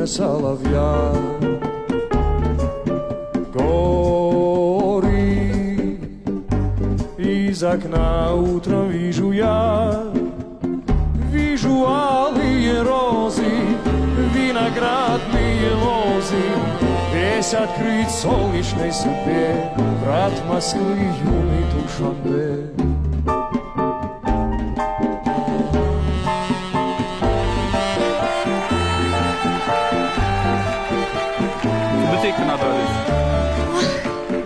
песня соловья. Горы из окна утром вижу я, вижу алые розы, виноградные лозы, весь открыт солнечной судьбе, брат Москвы, юный Душанбе.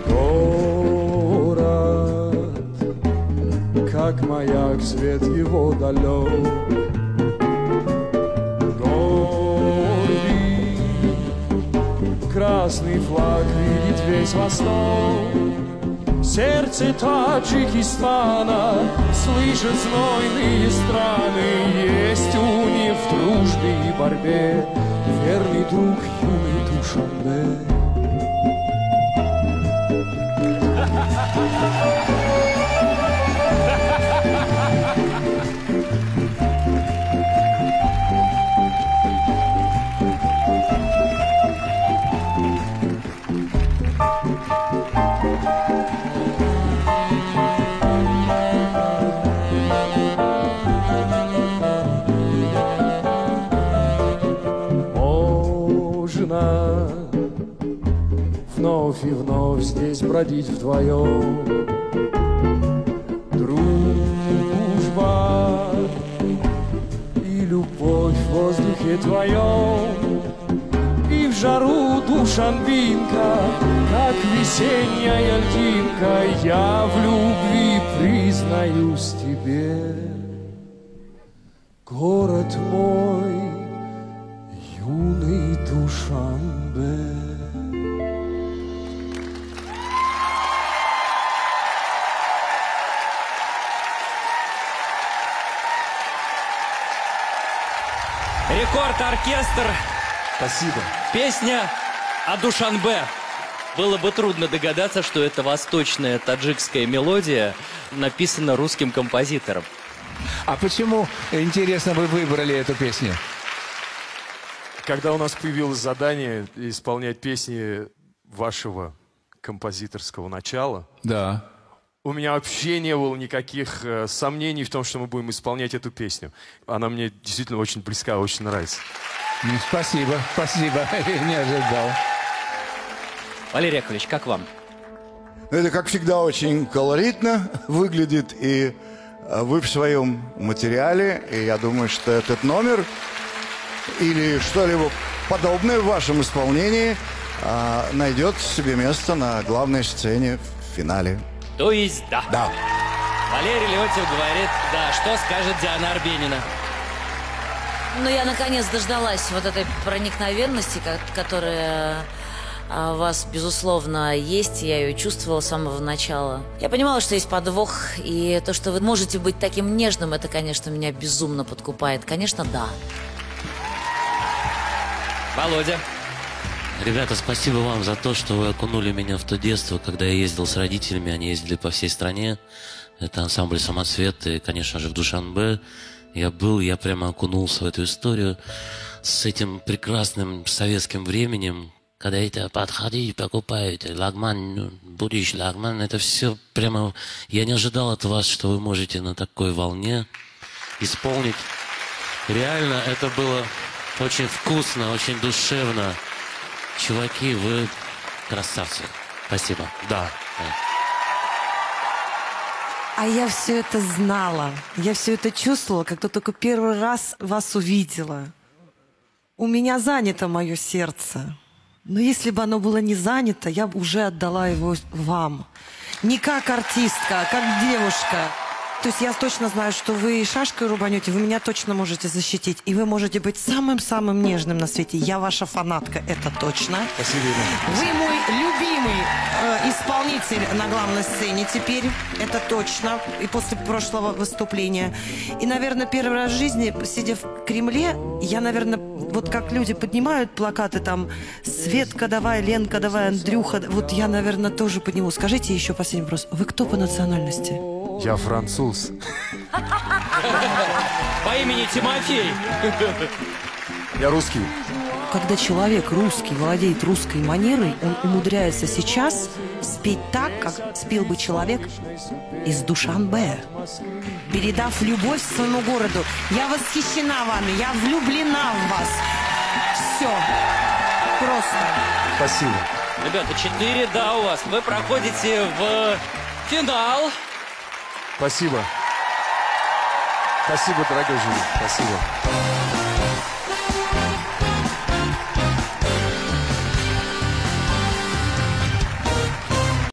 Город, как маяк, свет его далек, гордый, красный флаг видит весь восток. В сердце Таджикистана слышат знойные страны, есть у них в дружбе и борьбе верный друг, юный Душанбе. Можно вновь и вновь здесь бродить вдвоем. Дружба и любовь в воздухе твоем, и в жару Душанбинка, как весенняя льдинка, я в любви признаюсь тебе. Город мой, юный Душанбе. Рекорд-оркестр. Спасибо. Песня о Душанбе. Было бы трудно догадаться, что это восточная таджикская мелодия написана русским композитором. А почему, интересно, вы выбрали эту песню? Когда у нас появилось задание исполнять песни вашего композиторского начала, Да. у меня вообще не было никаких сомнений в том, что мы будем исполнять эту песню. Она мне действительно очень близка, очень нравится. Спасибо, спасибо. Я не ожидал. Валерий Яковлевич, как вам? Это, как всегда, очень колоритно выглядит, и вы в своем материале, и я думаю, что этот номер или что-либо подобное в вашем исполнении найдет себе место на главной сцене в финале. То есть да. Да. Валерий Леонтьев говорит да. Что скажет Диана Арбенина? Ну, я наконец дождалась вот этой проникновенности, которая у вас, безусловно, есть. Я ее чувствовала с самого начала. Я понимала, что есть подвох, и то, что вы можете быть таким нежным, это, конечно, меня безумно подкупает. Конечно, да. Володя. Ребята, спасибо вам за то, что вы окунули меня в то детство, когда я ездил с родителями, они ездили по всей стране. Это ансамбль «Самоцвет», и, конечно же, в Душанбе я прямо окунулся в эту историю с этим прекрасным советским временем, когда это подходи, покупаете, лагман, будешь лагман, это все прямо... Я не ожидал от вас, что вы можете на такой волне исполнить. Реально, это было очень вкусно, очень душевно. Чуваки, вы красавцы. Спасибо. Да. А я все это знала, я все это чувствовала, когда только первый раз вас увидела. У меня занято мое сердце. Но если бы оно было не занято, я бы уже отдала его вам. Не как артистка, а как девушка. То есть я точно знаю, что вы шашкой рубанете, вы меня точно можете защитить. И вы можете быть самым-самым нежным на свете. Я ваша фанатка, это точно. Спасибо. Вы мой любимый исполнитель на главной сцене теперь, это точно. И после прошлого выступления. И, наверное, первый раз в жизни, сидя в Кремле, я, наверное, вот как люди поднимают плакаты там «Светка, давай», «Ленка, давай», «Андрюха». Вот я, наверное, тоже подниму. Скажите еще последний вопрос. Вы кто по национальности? Я француз. По имени Тимофей. Я русский. когда человек русский, владеет русской манерой, он умудряется сейчас спеть так, как спел бы человек из Душанбе, передав любовь своему городу. Я восхищена вами, я влюблена в вас. Все. Просто. Спасибо. Ребята, 4, да, у вас. Вы проходите в финал. Спасибо. Спасибо, дорогой жюри. Спасибо.